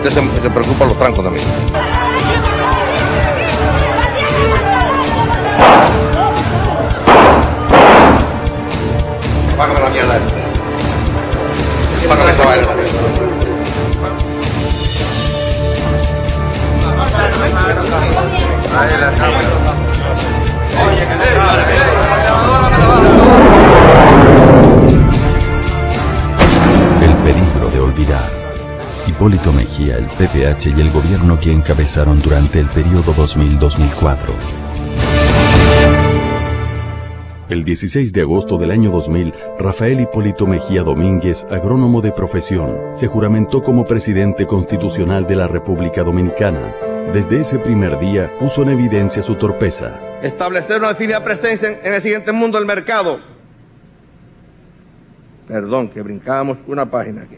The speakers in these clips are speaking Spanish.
usted se preocupa de los trancos también. Págame la mierda. Págame esa vaina. El peligro de olvidar. Hipólito Mejía, el PPH y el gobierno que encabezaron durante el periodo 2000-2004. El 16 de agosto del año 2000, Rafael Hipólito Mejía Domínguez, agrónomo de profesión, se juramentó como presidente constitucional de la República Dominicana. Desde ese primer día, puso en evidencia su torpeza. Establecer una definida presencia en el siguiente mundo del mercado. Perdón, que brincábamos una página aquí.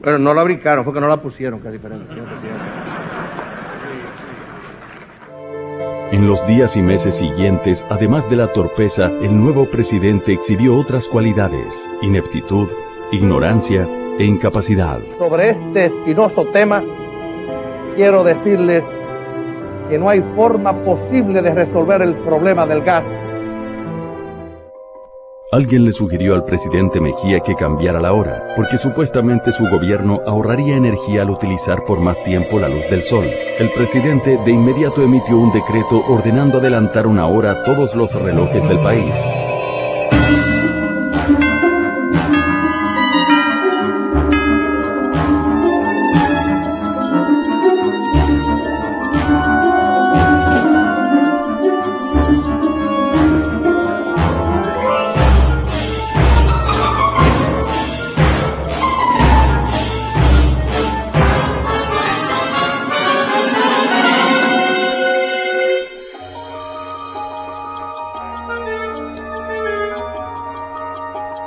Bueno, no la brincaron, fue que no la pusieron, que es diferente. En los días y meses siguientes, además de la torpeza, el nuevo presidente exhibió otras cualidades: ineptitud, ignorancia e incapacidad. Sobre este espinoso tema, quiero decirles que no hay forma posible de resolver el problema del gas. Alguien le sugirió al presidente Mejía que cambiara la hora, porque supuestamente su gobierno ahorraría energía al utilizar por más tiempo la luz del sol. El presidente de inmediato emitió un decreto ordenando adelantar una hora todos los relojes del país.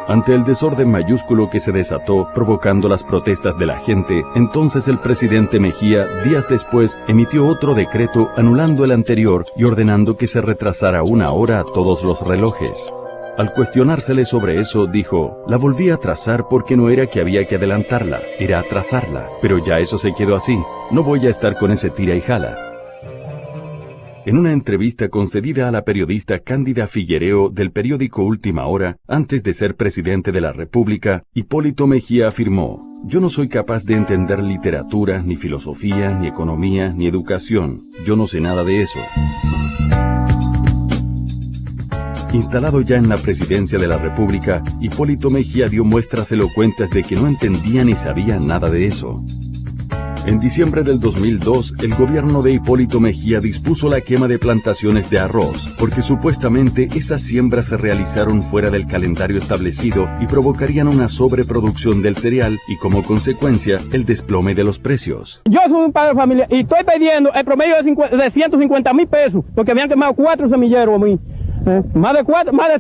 Ante el desorden mayúsculo que se desató, provocando las protestas de la gente, entonces el presidente Mejía, días después, emitió otro decreto anulando el anterior y ordenando que se retrasara una hora a todos los relojes. Al cuestionársele sobre eso, dijo: la volví a atrasar porque no era que había que adelantarla, era atrasarla, pero ya eso se quedó así, no voy a estar con ese tira y jala. En una entrevista concedida a la periodista Cándida Figuereo del periódico Última Hora, antes de ser presidente de la República, Hipólito Mejía afirmó: yo no soy capaz de entender literatura, ni filosofía, ni economía, ni educación. Yo no sé nada de eso. Instalado ya en la presidencia de la República, Hipólito Mejía dio muestras elocuentes de que no entendía ni sabía nada de eso. En diciembre del 2002, el gobierno de Hipólito Mejía dispuso la quema de plantaciones de arroz, porque supuestamente esas siembras se realizaron fuera del calendario establecido y provocarían una sobreproducción del cereal y, como consecuencia, el desplome de los precios. Yo soy un padre de familia y estoy pidiendo el promedio de 150,000 pesos, porque habían quemado 4 semilleros a mí. Más de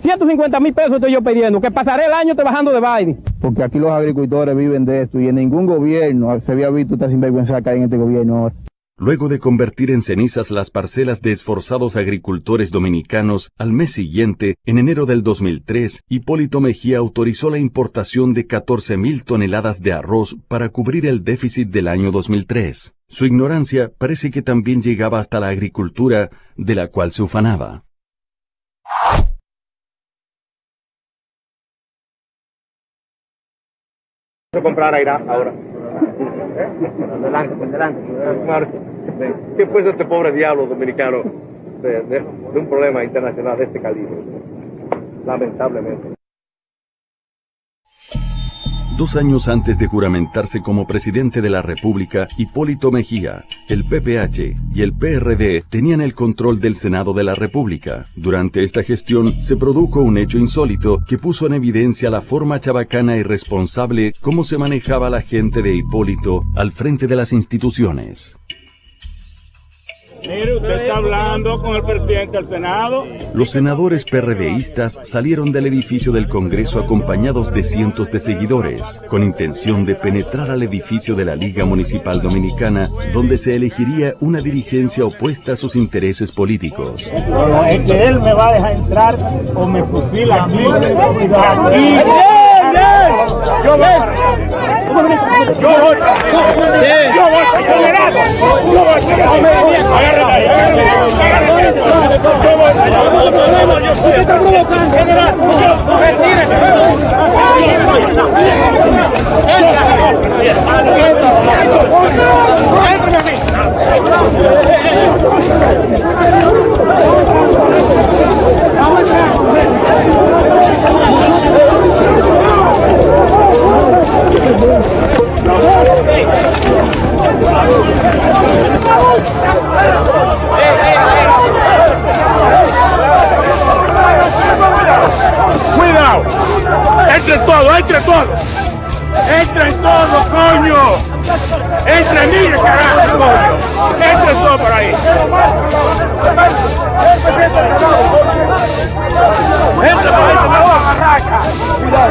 150,000 pesos estoy yo pidiendo, que pasaré el año trabajando de baile. Porque aquí los agricultores viven de esto y en ningún gobierno se había visto esta sinvergüenza que hay en este gobierno ahora. Luego de convertir en cenizas las parcelas de esforzados agricultores dominicanos, al mes siguiente, en enero del 2003, Hipólito Mejía autorizó la importación de 14,000 toneladas de arroz para cubrir el déficit del año 2003. Su ignorancia parece que también llegaba hasta la agricultura, de la cual se ufanaba. Comprar a Irak ahora. Adelante. ¿Qué fue este pobre diablo dominicano de un problema internacional de este calibre? Lamentablemente. 2 años antes de juramentarse como presidente de la República, Hipólito Mejía, el PPH y el PRD tenían el control del Senado de la República. Durante esta gestión se produjo un hecho insólito que puso en evidencia la forma chabacana y irresponsable como se manejaba la gente de Hipólito al frente de las instituciones. Mire, usted está hablando con el presidente del Senado. Los senadores PRDistas salieron del edificio del Congreso acompañados de cientos de seguidores, con intención de penetrar al edificio de la Liga Municipal Dominicana, donde se elegiría una dirigencia opuesta a sus intereses políticos. No, es que él me va a dejar entrar o me fusila aquí. Yo voy. Cuidado, entre todos, coño, mire, carajo, coño, entre todos por ahí. Entre por ahí, se me va a barraca. Cuidado.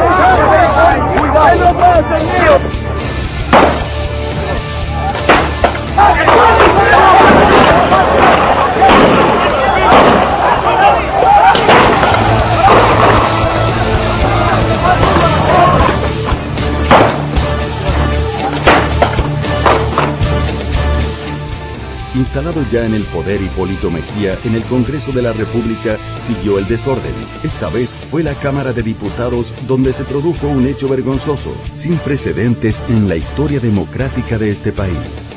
Instalado ya en el poder Hipólito Mejía, en el Congreso de la República siguió el desorden. Esta vez fue la Cámara de Diputados donde se produjo un hecho vergonzoso, sin precedentes en la historia democrática de este país.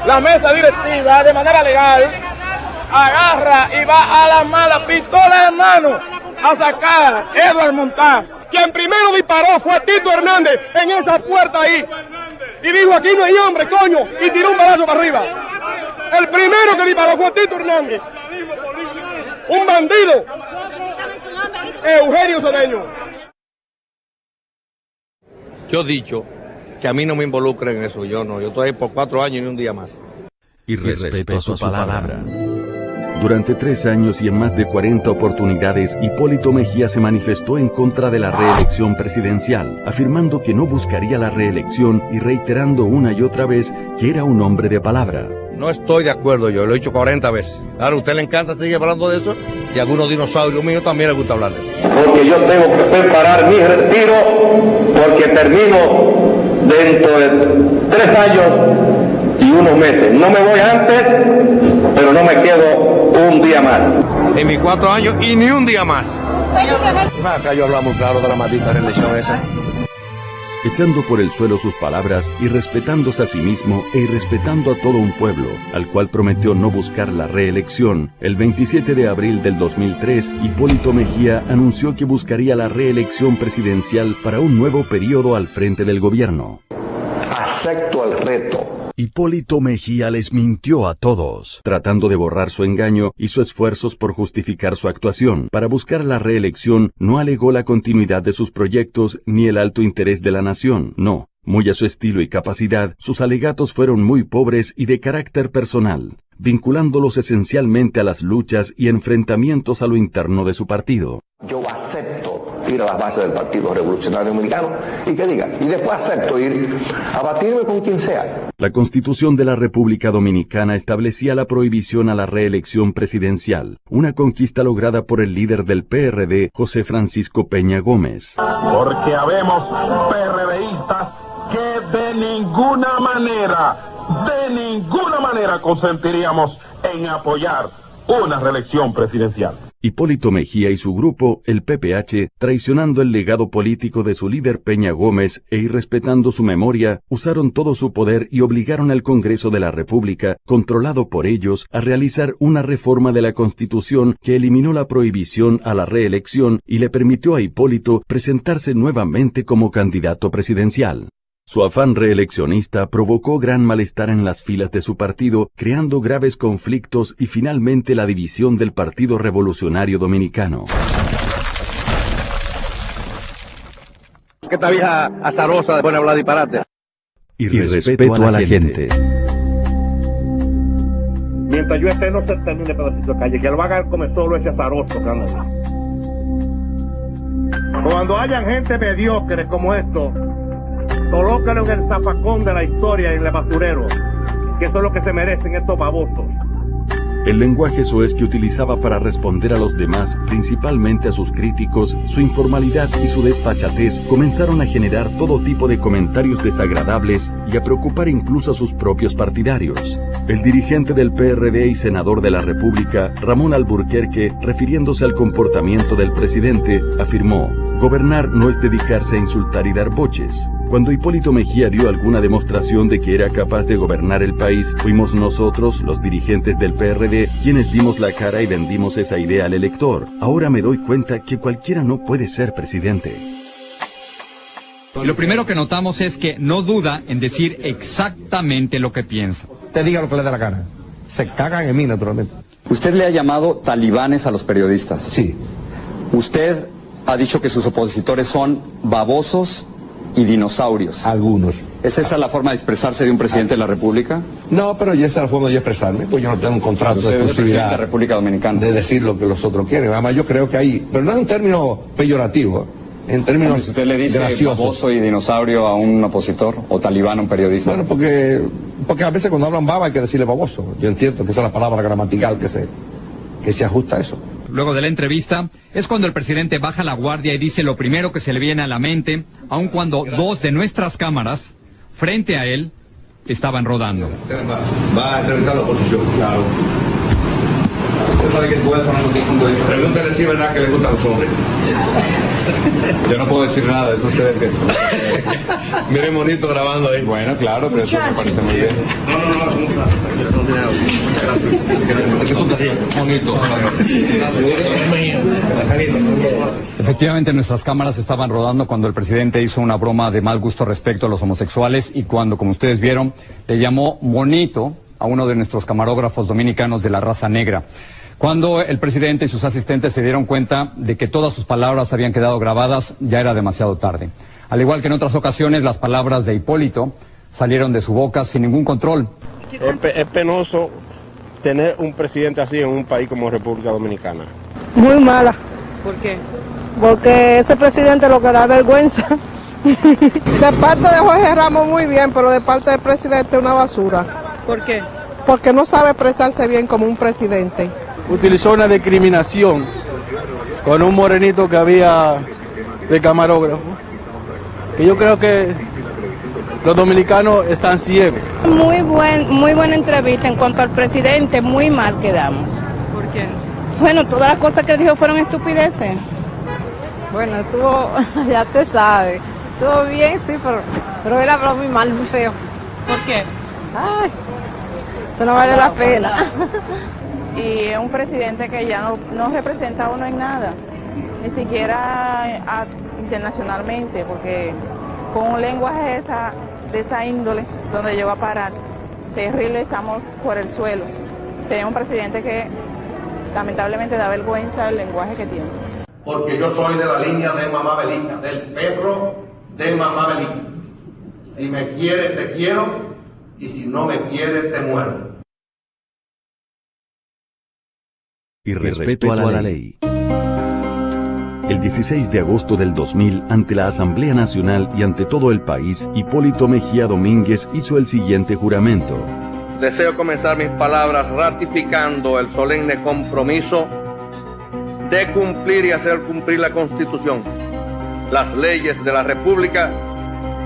La mesa directiva de manera legal agarra y va a la mala, pistola en mano, a sacar a Edward Montaz. Quien primero disparó fue Tito Hernández en esa puerta ahí. Y dijo, aquí no hay hombre, coño, y tiró un balazo para arriba. El primero que disparó fue Tito Hernández. Un bandido. Eugenio Cedeño. Yo he dicho que a mí no me involucren en eso, yo estoy ahí por 4 años y un día más. Y respeto a su palabra. Durante 3 años y en más de 40 oportunidades, Hipólito Mejía se manifestó en contra de la reelección presidencial, afirmando que no buscaría la reelección y reiterando una y otra vez que era un hombre de palabra. No estoy de acuerdo, yo lo he dicho 40 veces. Claro, a usted le encanta seguir hablando de eso y a algunos dinosaurios míos también les gusta hablar de eso. Porque yo tengo que preparar mi retiro porque termino dentro de 3 años y unos meses. No me voy antes, pero no me quedo un día más. En mis 4 años y ni un día más. Acá yo hablaba muy claro de la maldita reelección esa. Echando por el suelo sus palabras y respetándose a sí mismo e irrespetando a todo un pueblo, al cual prometió no buscar la reelección, el 27 de abril del 2003, Hipólito Mejía anunció que buscaría la reelección presidencial para un nuevo periodo al frente del gobierno. Acepto el reto. Hipólito Mejía les mintió a todos, tratando de borrar su engaño, hizo esfuerzos por justificar su actuación. Para buscar la reelección, no alegó la continuidad de sus proyectos ni el alto interés de la nación, no. Muy a su estilo y capacidad, sus alegatos fueron muy pobres y de carácter personal, vinculándolos esencialmente a las luchas y enfrentamientos a lo interno de su partido. Yo acepto ir a las bases del Partido Revolucionario Dominicano y que diga, y después acepto ir a batirme con quien sea. La Constitución de la República Dominicana establecía la prohibición a la reelección presidencial, una conquista lograda por el líder del PRD, José Francisco Peña Gómez. Porque habemos PRDistas que de ninguna manera consentiríamos en apoyar una reelección presidencial. Hipólito Mejía y su grupo, el PPH, traicionando el legado político de su líder Peña Gómez e irrespetando su memoria, usaron todo su poder y obligaron al Congreso de la República, controlado por ellos, a realizar una reforma de la Constitución que eliminó la prohibición a la reelección y le permitió a Hipólito presentarse nuevamente como candidato presidencial. Su afán reeleccionista provocó gran malestar en las filas de su partido, creando graves conflictos y finalmente la división del Partido Revolucionario Dominicano. Esta vieja azarosa de buena hablar disparate. Y respeto a la gente. Mientras yo esté, no se termine el pedacito de calle. Que lo haga come solo ese azaroso que anda ahí. Cuando hayan gente mediocre como esto, colócalo en el zafacón de la historia y en el basurero, que eso es lo que se merecen estos babosos. El lenguaje soez que utilizaba para responder a los demás, principalmente a sus críticos, su informalidad y su desfachatez comenzaron a generar todo tipo de comentarios desagradables y a preocupar incluso a sus propios partidarios. El dirigente del PRD y senador de la República, Ramón Alburquerque, refiriéndose al comportamiento del presidente, afirmó: gobernar no es dedicarse a insultar y dar boches. Cuando Hipólito Mejía dio alguna demostración de que era capaz de gobernar el país, fuimos nosotros, los dirigentes del PRD, quienes dimos la cara y vendimos esa idea al elector. Ahora me doy cuenta que cualquiera no puede ser presidente. Lo primero que notamos es que no duda en decir exactamente lo que piensa. Te diga lo que le da la gana. Se cagan en mí, naturalmente. Usted le ha llamado talibanes a los periodistas. Sí. Usted ha dicho que sus opositores son babosos y dinosaurios. Algunos. ¿Es esa la forma de expresarse de un presidente de la República? No, pero ya esa es la forma de yo expresarme, pues yo no tengo un contrato de exclusividad de la República Dominicana de decir lo que los otros quieren. Además, yo creo que hay, pero no es un término peyorativo, en términos si usted le dice graciosos. Baboso y dinosaurio a un opositor o talibán a un periodista. Bueno, porque a veces cuando hablan baba hay que decirle baboso. Yo entiendo que esa es la palabra gramatical que se ajusta a eso. Luego de la entrevista, es cuando el presidente baja la guardia y dice lo primero que se le viene a la mente, aun cuando dos de nuestras cámaras, frente a él, estaban rodando. Va a entrevistar a la oposición. Claro. ¿Usted sabe que puede poner un punto de vista? Pregúntale si es verdad que le gustan los hombres. Yo no puedo decir nada, eso ustedes que... Miren bonito grabando ahí. Bueno, claro, pero eso me parece muy bien. Es que tú estás bien, bonito. Efectivamente, nuestras cámaras estaban rodando cuando el presidente hizo una broma de mal gusto respecto a los homosexuales y cuando, como ustedes vieron, le llamó bonito a uno de nuestros camarógrafos dominicanos de la raza negra. Cuando el presidente y sus asistentes se dieron cuenta de que todas sus palabras habían quedado grabadas, ya era demasiado tarde. Al igual que en otras ocasiones, las palabras de Hipólito salieron de su boca sin ningún control. Es penoso tener un presidente así en un país como República Dominicana. Muy mala. ¿Por qué? Porque ese presidente lo que da vergüenza. De parte de Jorge Ramos muy bien, pero de parte del presidente una basura. ¿Por qué? Porque no sabe expresarse bien como un presidente. Utilizó una discriminación con un morenito que había de camarógrafo. Y yo creo que los dominicanos están ciegos. Muy buena entrevista en cuanto al presidente, muy mal quedamos. ¿Por qué? Bueno, todas las cosas que dijo fueron estupideces. Bueno, estuvo, ya te sabes, estuvo bien, sí, pero él habló muy mal, muy feo. ¿Por qué? Ay, eso no vale la pena. Y es un presidente que ya no representa a uno en nada, ni siquiera internacionalmente, porque con un lenguaje de esa índole, donde llegó a parar, terrible, estamos por el suelo. Tenemos un presidente que lamentablemente da vergüenza el lenguaje que tiene. Porque yo soy de la línea de Mamá Belita, del perro de Mamá Belita. Si me quieres, te quiero, y si no me quieres, te muero. Y respeto a la ley. El 16 de agosto del 2000, ante la Asamblea Nacional y ante todo el país, Hipólito Mejía Domínguez hizo el siguiente juramento. Deseo comenzar mis palabras ratificando el solemne compromiso de cumplir y hacer cumplir la Constitución, las leyes de la República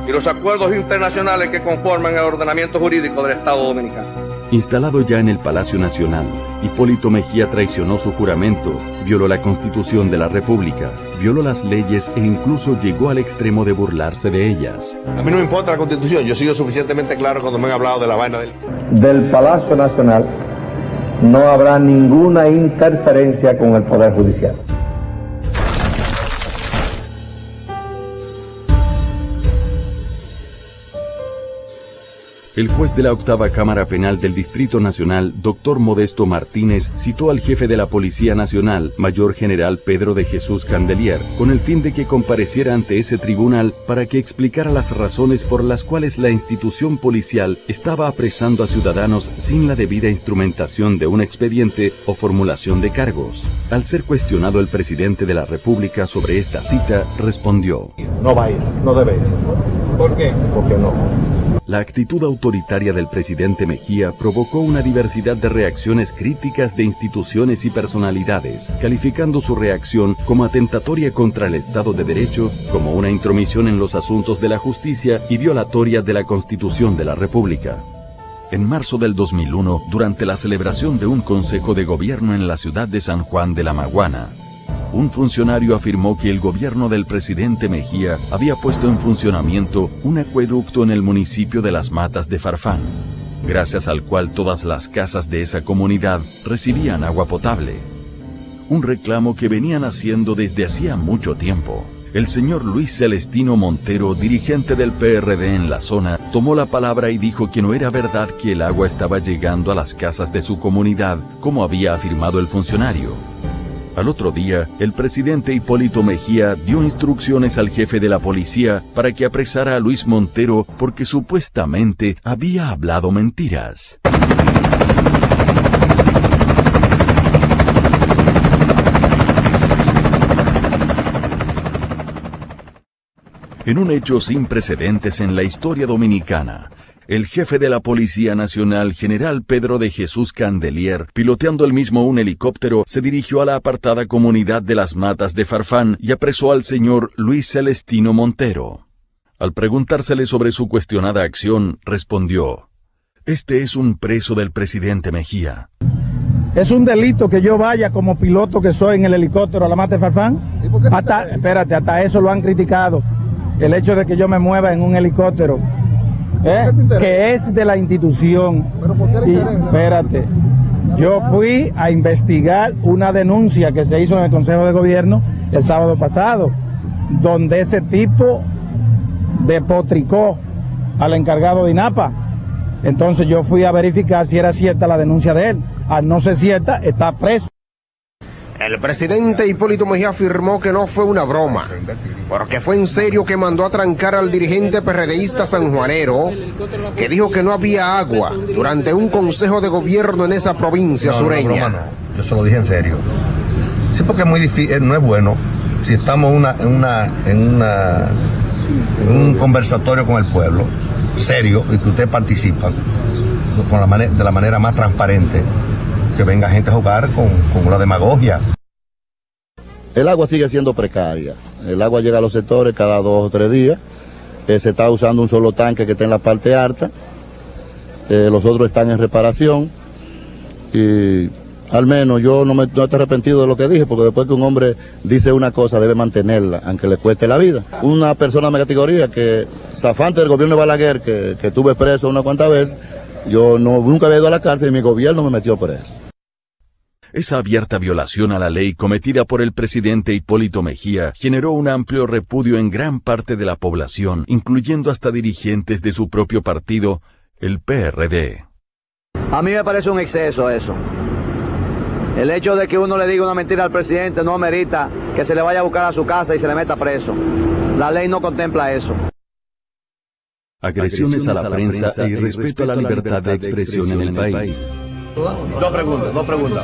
y los acuerdos internacionales que conforman el ordenamiento jurídico del Estado Dominicano. Instalado ya en el Palacio Nacional, Hipólito Mejía traicionó su juramento, violó la Constitución de la República, violó las leyes e incluso llegó al extremo de burlarse de ellas. A mí no me importa la Constitución, yo he sido suficientemente claro cuando me han hablado de la vaina Del Palacio Nacional no habrá ninguna interferencia con el Poder Judicial. El juez de la octava Cámara Penal del Distrito Nacional, Dr. Modesto Martínez, citó al jefe de la Policía Nacional, Mayor General Pedro de Jesús Candelier, con el fin de que compareciera ante ese tribunal para que explicara las razones por las cuales la institución policial estaba apresando a ciudadanos sin la debida instrumentación de un expediente o formulación de cargos. Al ser cuestionado el presidente de la República sobre esta cita, respondió: No va a ir, no debe ir. ¿Por qué? Porque no. La actitud autoritaria del presidente Mejía provocó una diversidad de reacciones críticas de instituciones y personalidades, calificando su reacción como atentatoria contra el Estado de Derecho, como una intromisión en los asuntos de la justicia y violatoria de la Constitución de la República. En marzo del 2001, durante la celebración de un consejo de gobierno en la ciudad de San Juan de la Maguana, un funcionario afirmó que el gobierno del presidente Mejía había puesto en funcionamiento un acueducto en el municipio de Las Matas de Farfán, gracias al cual todas las casas de esa comunidad recibían agua potable. Un reclamo que venían haciendo desde hacía mucho tiempo. El señor Luis Celestino Montero, dirigente del PRD en la zona, tomó la palabra y dijo que no era verdad que el agua estaba llegando a las casas de su comunidad, como había afirmado el funcionario. Al otro día, el presidente Hipólito Mejía dio instrucciones al jefe de la policía para que apresara a Luis Montero porque supuestamente había hablado mentiras. En un hecho sin precedentes en la historia dominicana, el jefe de la Policía Nacional, General Pedro de Jesús Candelier, piloteando él mismo un helicóptero, se dirigió a la apartada comunidad de Las Matas de Farfán y apresó al señor Luis Celestino Montero. Al preguntársele sobre su cuestionada acción, respondió: "Este es un preso del presidente Mejía". ¿Es un delito que yo vaya como piloto que soy en el helicóptero a la Mata de Farfán? Hasta eso lo han criticado, el hecho de que yo me mueva en un helicóptero. Que es de la institución. Y espérate, yo fui a investigar una denuncia que se hizo en el Consejo de Gobierno el sábado pasado, donde ese tipo despotricó al encargado de INAPA. Entonces yo fui a verificar si era cierta la denuncia de él. Al no ser cierta, está preso. El presidente Hipólito Mejía afirmó que no fue una broma, porque fue en serio que mandó a trancar al dirigente PRDista sanjuanero, que dijo que no había agua durante un consejo de gobierno en esa provincia sureña. No, yo se lo dije en serio. Sí, porque es muy difícil, no es bueno si estamos en un conversatorio con el pueblo, serio, y que usted participa de la manera más transparente, que venga gente a jugar con la demagogia. El agua sigue siendo precaria. El agua llega a los sectores cada 2 o 3 días. Se está usando un solo tanque que está en la parte alta. Los otros están en reparación. Y al menos yo no estoy arrepentido de lo que dije, porque después que un hombre dice una cosa debe mantenerla, aunque le cueste la vida. Una persona de mi categoría que, zafante del gobierno de Balaguer, que tuve preso una cuantas veces, yo nunca había ido a la cárcel y mi gobierno me metió preso. Esa abierta violación a la ley cometida por el presidente Hipólito Mejía generó un amplio repudio en gran parte de la población, incluyendo hasta dirigentes de su propio partido, el PRD. A mí me parece un exceso eso. El hecho de que uno le diga una mentira al presidente no amerita que se le vaya a buscar a su casa y se le meta preso. La ley no contempla eso. Agresiones a la prensa e irrespeto a la libertad de expresión en el país. No pregunta.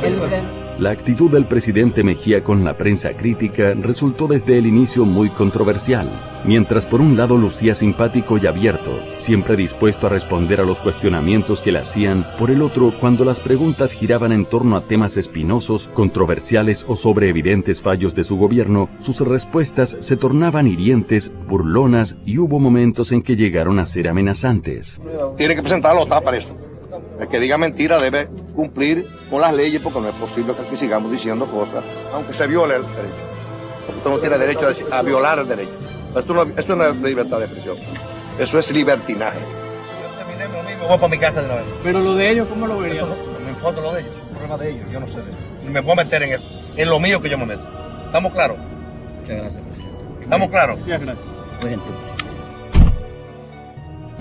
La actitud del presidente Mejía con la prensa crítica resultó desde el inicio muy controversial. Mientras por un lado lucía simpático y abierto, siempre dispuesto a responder a los cuestionamientos que le hacían, por el otro, cuando las preguntas giraban en torno a temas espinosos, controversiales o sobre evidentes fallos de su gobierno, sus respuestas se tornaban hirientes, burlonas y hubo momentos en que llegaron a ser amenazantes. Tiene que presentarlo, está preso. El que diga mentira debe cumplir con las leyes, porque no es posible que aquí sigamos diciendo cosas, aunque se viole el derecho. Porque usted no tiene derecho a violar el derecho. Esto no es libertad de expresión. Eso es libertinaje. Yo terminé me voy para mi casa de una vez. Pero lo de ellos, ¿cómo lo verían? No me importa lo de ellos, es un problema de ellos, yo no sé de eso. Ni me puedo meter en eso. En lo mío que yo me meto. ¿Estamos claros? Muchas gracias, presidente. ¿Estamos claros? Muchas gracias.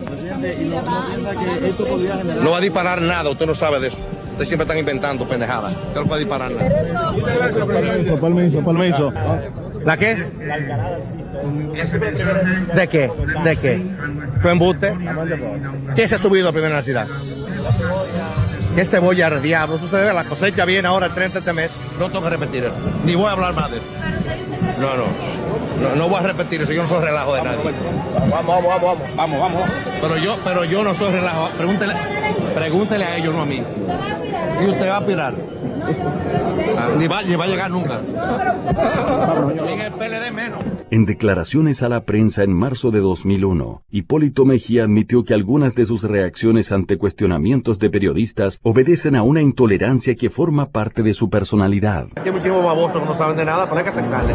Presidente, y no piensa que esto podría generar... No va a disparar nada, usted no sabe de eso. Ustedes siempre están inventando pendejadas. Usted no puede disparar nada. Permiso. ¿La qué? ¿De qué? ¿De qué? ¿Fue embuste? ¿Qué se ha subido a primera necesidad? ¿Qué cebolla al diablo? Sucede, la cosecha viene ahora el 30 de este mes. No tengo que repetir eso. Ni voy a hablar más de eso. No voy a repetir eso. Yo no soy relajo de nadie. Vamos. Pero yo no soy relajo. Pregúntele a ellos, no a mí. Y usted va a aspirar. Ni va a llegar nunca. Ni en el PLD menos. En declaraciones a la prensa en marzo de 2001, Hipólito Mejía admitió que algunas de sus reacciones ante cuestionamientos de periodistas obedecen a una intolerancia que forma parte de su personalidad. Aquí hay muchísimos babosos que no saben de nada, pero hay que acercarle.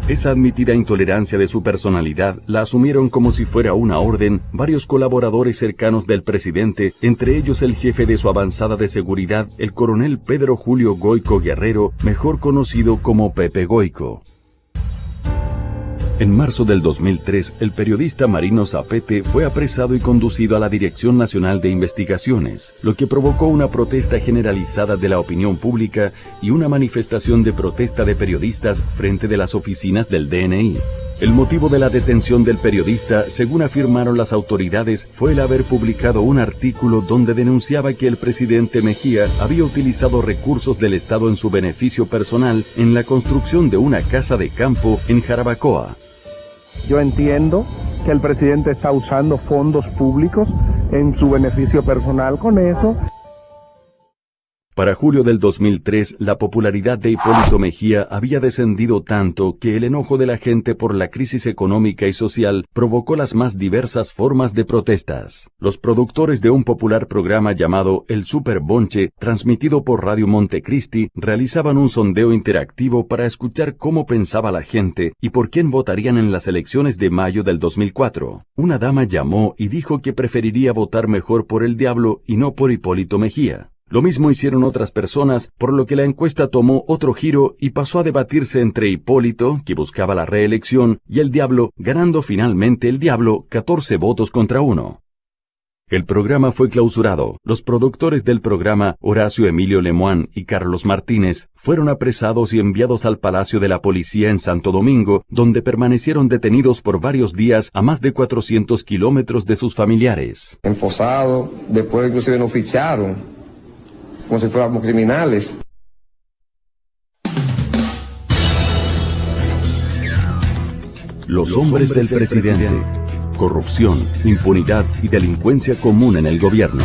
Esa admitida intolerancia de su personalidad la asumieron como si fuera una orden varios colaboradores cercanos del presidente, entre ellos el jefe de su avanzada de seguridad, el coronel Pedro Julio Goico Guerrero, mejor conocido como Pepe Goico. En marzo del 2003, el periodista Marino Zapete fue apresado y conducido a la Dirección Nacional de Investigaciones, lo que provocó una protesta generalizada de la opinión pública y una manifestación de protesta de periodistas frente de las oficinas del DNI. El motivo de la detención del periodista, según afirmaron las autoridades, fue el haber publicado un artículo donde denunciaba que el presidente Mejía había utilizado recursos del Estado en su beneficio personal en la construcción de una casa de campo en Jarabacoa. Yo entiendo que el presidente está usando fondos públicos en su beneficio personal con eso. Para julio del 2003, la popularidad de Hipólito Mejía había descendido tanto que el enojo de la gente por la crisis económica y social provocó las más diversas formas de protestas. Los productores de un popular programa llamado El Super Bonche, transmitido por Radio Montecristi, realizaban un sondeo interactivo para escuchar cómo pensaba la gente y por quién votarían en las elecciones de mayo del 2004. Una dama llamó y dijo que preferiría votar mejor por el diablo y no por Hipólito Mejía. Lo mismo hicieron otras personas, por lo que la encuesta tomó otro giro y pasó a debatirse entre Hipólito, que buscaba la reelección, y el diablo, ganando finalmente el diablo 14 votos contra 1. El programa fue clausurado. Los productores del programa, Horacio Emilio Lemoine y Carlos Martínez, fueron apresados y enviados al Palacio de la Policía en Santo Domingo, donde permanecieron detenidos por varios días a más de 400 kilómetros de sus familiares. Emposados, después inclusive nos ficharon como si fuéramos criminales. Los hombres del presidente. Corrupción, impunidad y delincuencia común en el gobierno.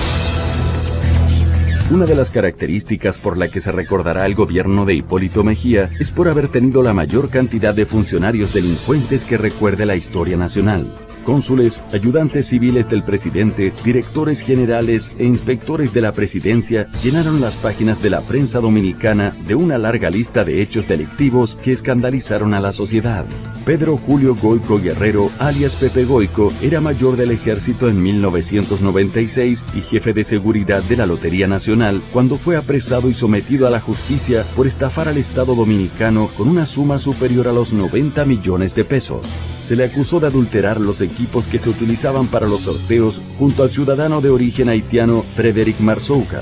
Una de las características por la que se recordará el gobierno de Hipólito Mejía es por haber tenido la mayor cantidad de funcionarios delincuentes que recuerde la historia nacional. Cónsules, ayudantes civiles del presidente, directores generales e inspectores de la presidencia llenaron las páginas de la prensa dominicana de una larga lista de hechos delictivos que escandalizaron a la sociedad. Pedro Julio Goico Guerrero, alias Pepe Goico, era mayor del ejército en 1996 y jefe de seguridad de la Lotería Nacional cuando fue apresado y sometido a la justicia por estafar al Estado dominicano con una suma superior a los 90 millones de pesos. Se le acusó de adulterar los equipos que se utilizaban para los sorteos junto al ciudadano de origen haitiano Frederic Marzouca.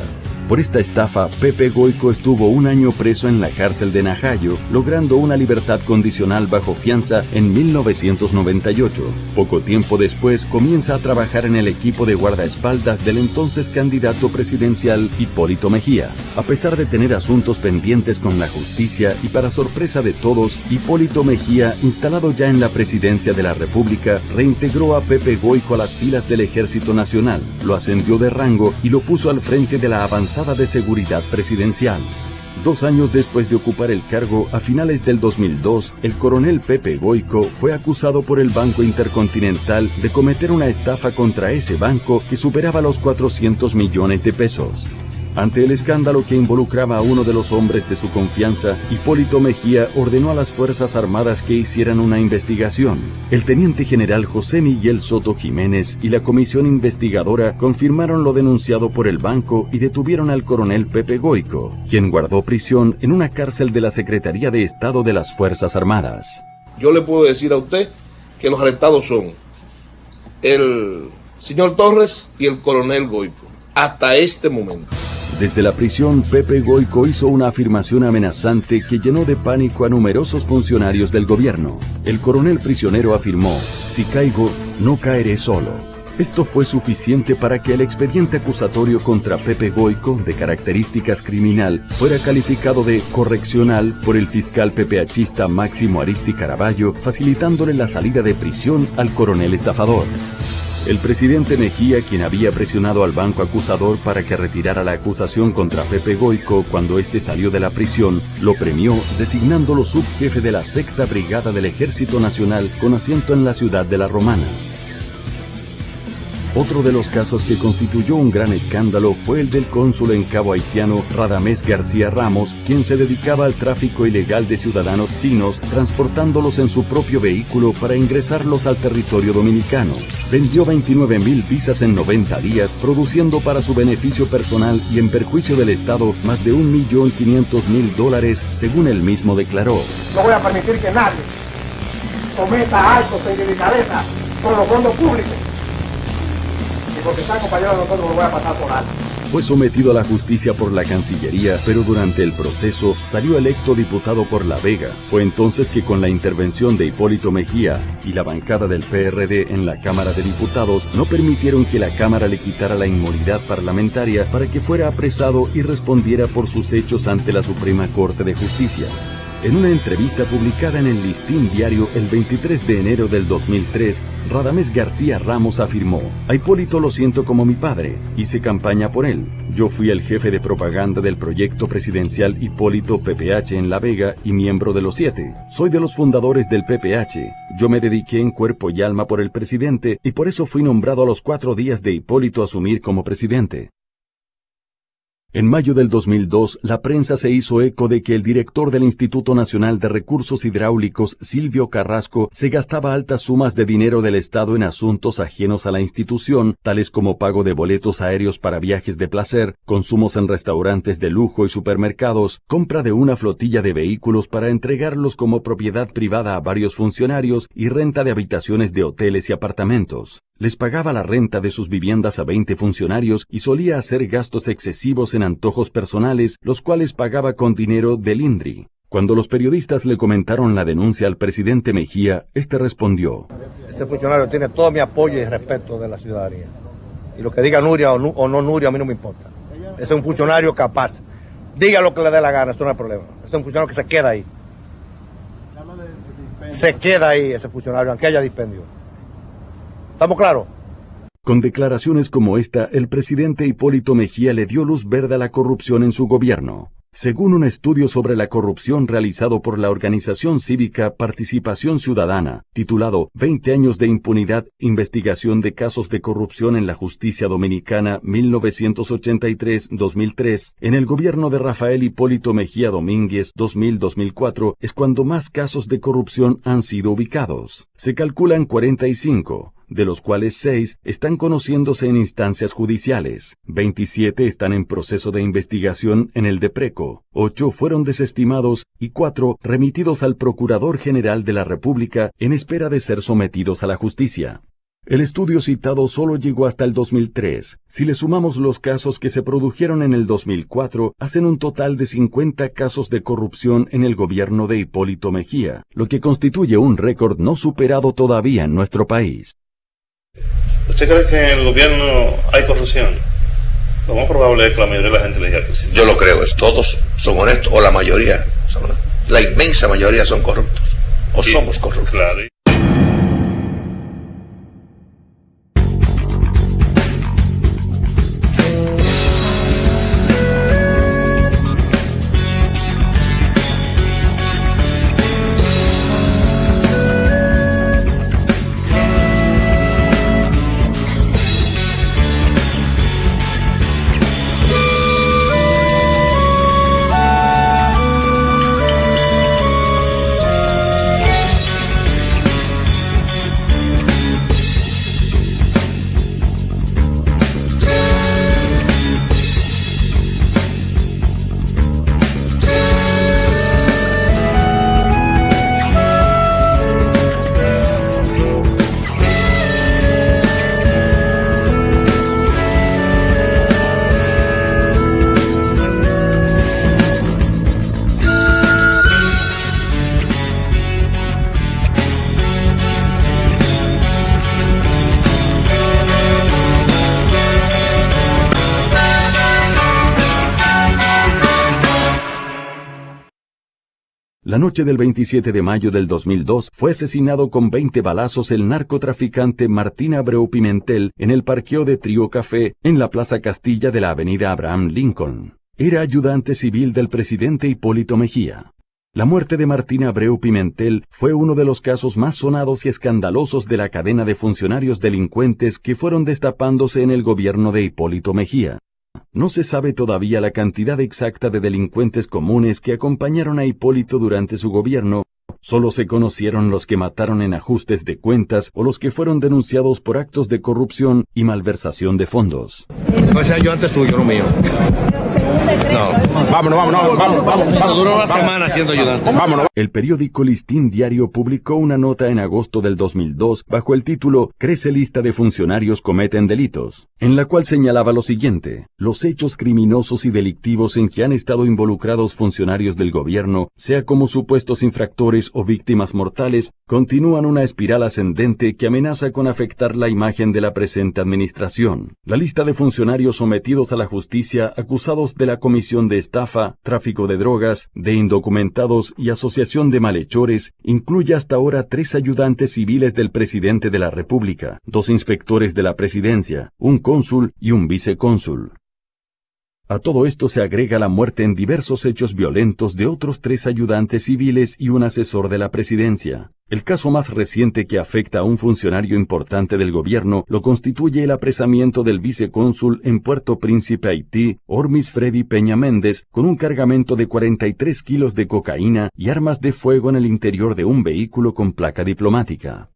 Por esta estafa, Pepe Goico estuvo 1 año preso en la cárcel de Najayo, logrando una libertad condicional bajo fianza en 1998. Poco tiempo después, comienza a trabajar en el equipo de guardaespaldas del entonces candidato presidencial Hipólito Mejía. A pesar de tener asuntos pendientes con la justicia y para sorpresa de todos, Hipólito Mejía, instalado ya en la presidencia de la República, reintegró a Pepe Goico a las filas del Ejército Nacional, lo ascendió de rango y lo puso al frente de la avanzada de seguridad presidencial. 2 años después de ocupar el cargo, a finales del 2002, el coronel Pepe Goyco fue acusado por el Banco Intercontinental de cometer una estafa contra ese banco que superaba los 400 millones de pesos. Ante el escándalo que involucraba a uno de los hombres de su confianza, Hipólito Mejía ordenó a las Fuerzas Armadas que hicieran una investigación. El teniente general José Miguel Soto Jiménez y la comisión investigadora confirmaron lo denunciado por el banco y detuvieron al coronel Pepe Goyco, quien guardó prisión en una cárcel de la Secretaría de Estado de las Fuerzas Armadas. Yo le puedo decir a usted que los arrestados son el señor Torres y el coronel Goyco, hasta este momento. Desde la prisión, Pepe Goyco hizo una afirmación amenazante que llenó de pánico a numerosos funcionarios del gobierno. El coronel prisionero afirmó: "Si caigo, no caeré solo". Esto fue suficiente para que el expediente acusatorio contra Pepe Goyco, de características criminal, fuera calificado de correccional por el fiscal PPHista Máximo Aristi Caraballo, facilitándole la salida de prisión al coronel estafador. El presidente Mejía, quien había presionado al banco acusador para que retirara la acusación contra Pepe Goyco cuando éste salió de la prisión, lo premió designándolo subjefe de la 6ª Brigada del Ejército Nacional con asiento en la ciudad de La Romana. Otro de los casos que constituyó un gran escándalo fue el del cónsul en Cabo Haitiano Radamés García Ramos, quien se dedicaba al tráfico ilegal de ciudadanos chinos, transportándolos en su propio vehículo para ingresarlos al territorio dominicano. Vendió 29,000 visas en 90 días, produciendo para su beneficio personal y en perjuicio del Estado más de $1.500.000, según él mismo declaró. No voy a permitir que nadie cometa actos de delicadeza con los fondos públicos. Porque está compañero de nosotros, lo voy a pasar por alto. Fue sometido a la justicia por la Cancillería, pero durante el proceso salió electo diputado por La Vega. Fue entonces que, con la intervención de Hipólito Mejía y la bancada del PRD en la Cámara de Diputados, no permitieron que la Cámara le quitara la inmunidad parlamentaria para que fuera apresado y respondiera por sus hechos ante la Suprema Corte de Justicia. En una entrevista publicada en el Listín Diario el 23 de enero del 2003, Radamés García Ramos afirmó: "A Hipólito lo siento como mi padre, hice campaña por él. Yo fui el jefe de propaganda del proyecto presidencial Hipólito PPH en La Vega y miembro de los 7. Soy de los fundadores del PPH. Yo me dediqué en cuerpo y alma por el presidente y por eso fui nombrado a los 4 días de Hipólito asumir como presidente". En mayo del 2002, la prensa se hizo eco de que el director del Instituto Nacional de Recursos Hidráulicos, Silvio Carrasco, se gastaba altas sumas de dinero del Estado en asuntos ajenos a la institución, tales como pago de boletos aéreos para viajes de placer, consumos en restaurantes de lujo y supermercados, compra de una flotilla de vehículos para entregarlos como propiedad privada a varios funcionarios y renta de habitaciones de hoteles y apartamentos. Les pagaba la renta de sus viviendas a 20 funcionarios y solía hacer gastos excesivos en antojos personales, los cuales pagaba con dinero del INDRI. Cuando los periodistas le comentaron la denuncia al presidente Mejía, este respondió: "Ese funcionario tiene todo mi apoyo y respeto de la ciudadanía. Y lo que diga Nuria o no Nuria, a mí no me importa. Ese es un funcionario capaz. Diga lo que le dé la gana, eso no es problema. Ese es un funcionario que se queda ahí. Se queda ahí ese funcionario, aunque haya dispendio. ¿Estamos claros?". Con declaraciones como esta, el presidente Hipólito Mejía le dio luz verde a la corrupción en su gobierno. Según un estudio sobre la corrupción realizado por la organización cívica Participación Ciudadana, titulado 20 años de impunidad, investigación de casos de corrupción en la justicia dominicana 1983-2003, en el gobierno de Rafael Hipólito Mejía Domínguez 2000-2004 es cuando más casos de corrupción han sido ubicados. Se calculan 45. De los cuales 6 están conociéndose en instancias judiciales, 27 están en proceso de investigación en el DEPRECO, 8 fueron desestimados y 4 remitidos al Procurador General de la República en espera de ser sometidos a la justicia. El estudio citado solo llegó hasta el 2003. Si le sumamos los casos que se produjeron en el 2004, hacen un total de 50 casos de corrupción en el gobierno de Hipólito Mejía, lo que constituye un récord no superado todavía en nuestro país. ¿Usted cree que en el gobierno hay corrupción? Lo más probable es que la mayoría de la gente le diga que sí. Yo lo creo, todos son honestos, o la mayoría son honestos. La inmensa mayoría son corruptos, o sí, somos corruptos. Claro. La noche del 27 de mayo del 2002 fue asesinado con 20 balazos el narcotraficante Martín Abreu Pimentel en el parqueo de Trío Café en la Plaza Castilla de la avenida Abraham Lincoln. Era ayudante civil del presidente Hipólito Mejía. La muerte de Martín Abreu Pimentel fue uno de los casos más sonados y escandalosos de la cadena de funcionarios delincuentes que fueron destapándose en el gobierno de Hipólito Mejía. No se sabe todavía la cantidad exacta de delincuentes comunes que acompañaron a Hipólito durante su gobierno, solo se conocieron los que mataron en ajustes de cuentas o los que fueron denunciados por actos de corrupción y malversación de fondos. No ese ayudante suyo, no mío. No. Vámonos. Duró una semana siendo ayudante. Vámonos. El periódico Listín Diario publicó una nota en agosto del 2002 bajo el título «Crece lista de funcionarios cometen delitos», en la cual señalaba lo siguiente: los hechos criminosos y delictivos en que han estado involucrados funcionarios del gobierno, sea como supuestos infractores o víctimas mortales, continúan una espiral ascendente que amenaza con afectar la imagen de la presente administración. La lista de funcionarios sometidos a la justicia acusados de la comisión de estafa, tráfico de drogas, de indocumentados y asociación de malhechores incluye hasta ahora 3 ayudantes civiles del presidente de la República, 2 inspectores de la presidencia, un cónsul y un vicecónsul. A todo esto se agrega la muerte en diversos hechos violentos de otros 3 ayudantes civiles y un asesor de la presidencia. El caso más reciente que afecta a un funcionario importante del gobierno lo constituye el apresamiento del vicecónsul en Puerto Príncipe, Haití, Ormis Freddy Peña Méndez, con un cargamento de 43 kilos de cocaína y armas de fuego en el interior de un vehículo con placa diplomática.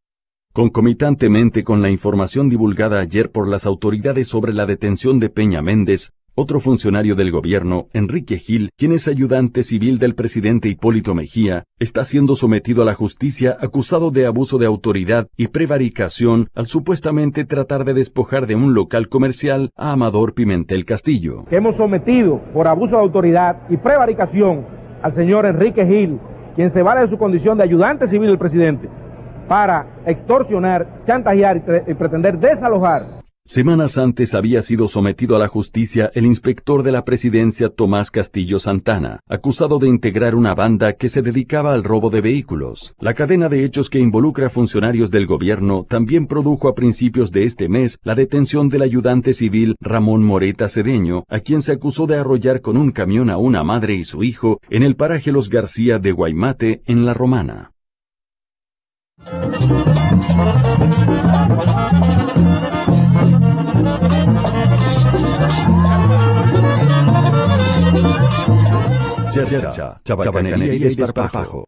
Concomitantemente con la información divulgada ayer por las autoridades sobre la detención de Peña Méndez, otro funcionario del gobierno, Enrique Gil, quien es ayudante civil del presidente Hipólito Mejía, está siendo sometido a la justicia acusado de abuso de autoridad y prevaricación al supuestamente tratar de despojar de un local comercial a Amador Pimentel Castillo. Hemos sometido por abuso de autoridad y prevaricación al señor Enrique Gil, quien se vale de su condición de ayudante civil del presidente para extorsionar, chantajear y pretender desalojar. Semanas antes había sido sometido a la justicia el inspector de la presidencia Tomás Castillo Santana, acusado de integrar una banda que se dedicaba al robo de vehículos. La cadena de hechos que involucra a funcionarios del gobierno también produjo a principios de este mes la detención del ayudante civil Ramón Moreta Cedeño, a quien se acusó de arrollar con un camión a una madre y su hijo en el paraje Los García de Guaymate, en La Romana. Chercha, chabacanería y desparpajo.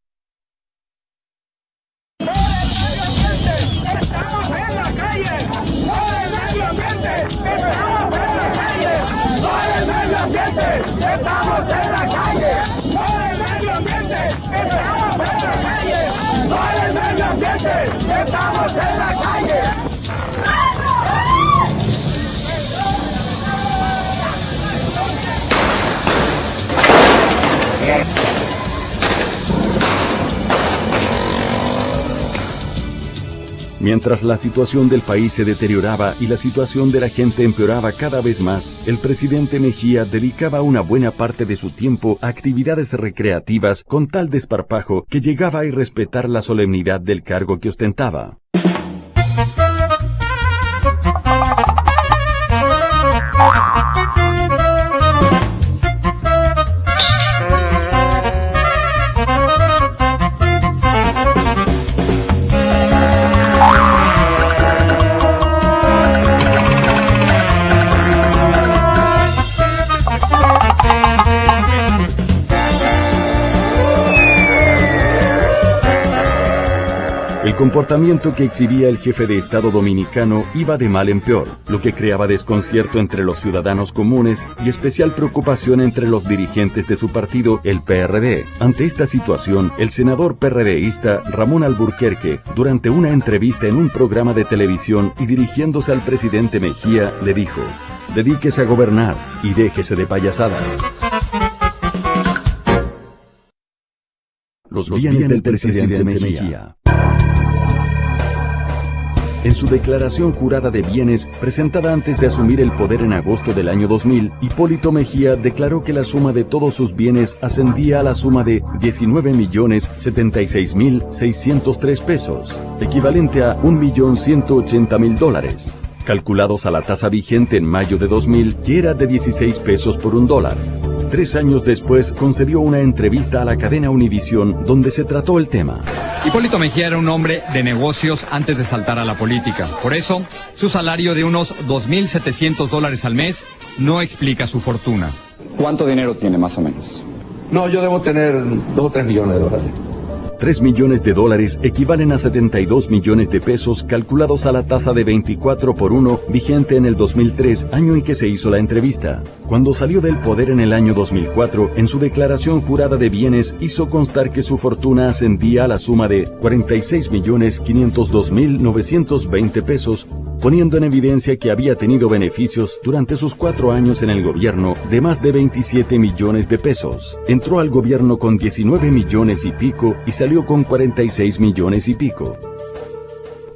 Mientras la situación del país se deterioraba y la situación de la gente empeoraba cada vez más, el presidente Mejía dedicaba una buena parte de su tiempo a actividades recreativas con tal desparpajo que llegaba a irrespetar la solemnidad del cargo que ostentaba. El comportamiento que exhibía el jefe de Estado dominicano iba de mal en peor, lo que creaba desconcierto entre los ciudadanos comunes y especial preocupación entre los dirigentes de su partido, el PRD. Ante esta situación, el senador PRDista Ramón Alburquerque, durante una entrevista en un programa de televisión y dirigiéndose al presidente Mejía, le dijo: «Dedíquese a gobernar y déjese de payasadas». Los bienes del presidente Mejía. En su declaración jurada de bienes, presentada antes de asumir el poder en agosto del año 2000, Hipólito Mejía declaró que la suma de todos sus bienes ascendía a la suma de 19.076.603 pesos, equivalente a $1.180.000, calculados a la tasa vigente en mayo de 2000, que era de 16 pesos por $1. 3 años después, concedió una entrevista a la cadena Univisión donde se trató el tema. Hipólito Mejía era un hombre de negocios antes de saltar a la política. Por eso, su salario de unos $2.700 al mes no explica su fortuna. ¿Cuánto dinero tiene más o menos? No, yo debo tener 2 o 3 millones de dólares. 3 millones de dólares equivalen a 72 millones de pesos calculados a la tasa de 24 por 1 vigente en el 2003, año en que se hizo la entrevista. Cuando salió del poder en el año 2004, en su declaración jurada de bienes hizo constar que su fortuna ascendía a la suma de 46.502.920 pesos, poniendo en evidencia que había tenido beneficios durante sus 4 años en el gobierno de más de 27 millones de pesos. Entró al gobierno con 19 millones y pico y salió con 46 millones y pico.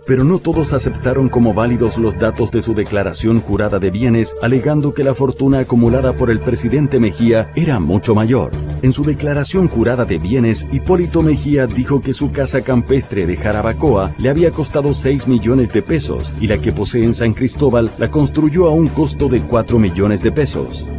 Pero no todos aceptaron como válidos los datos de su declaración jurada de bienes, alegando que la fortuna acumulada por el presidente Mejía era mucho mayor. En su declaración jurada de bienes, Hipólito Mejía dijo que su casa campestre de Jarabacoa le había costado 6 millones de pesos y la que posee en San Cristóbal la construyó a un costo de 4 millones de pesos.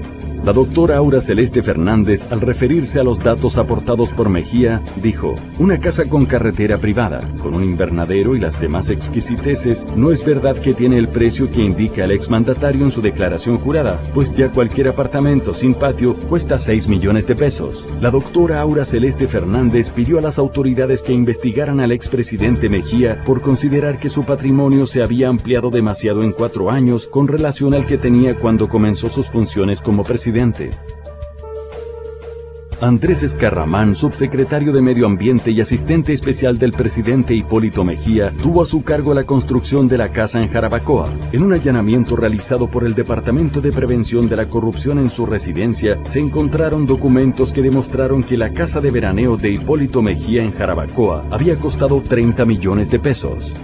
La doctora Aura Celeste Fernández, al referirse a los datos aportados por Mejía, dijo: una casa con carretera privada, con un invernadero y las demás exquisiteces, no es verdad que tiene el precio que indica el exmandatario en su declaración jurada, pues ya cualquier apartamento sin patio cuesta 6 millones de pesos. La doctora Aura Celeste Fernández pidió a las autoridades que investigaran al expresidente Mejía por considerar que su patrimonio se había ampliado demasiado en 4 años con relación al que tenía cuando comenzó sus funciones como presidente. Andrés Escarramán, subsecretario de Medio Ambiente y asistente especial del presidente Hipólito Mejía, tuvo a su cargo la construcción de la casa en Jarabacoa. En un allanamiento realizado por el Departamento de Prevención de la Corrupción en su residencia, se encontraron documentos que demostraron que la casa de veraneo de Hipólito Mejía en Jarabacoa había costado 30 millones de pesos.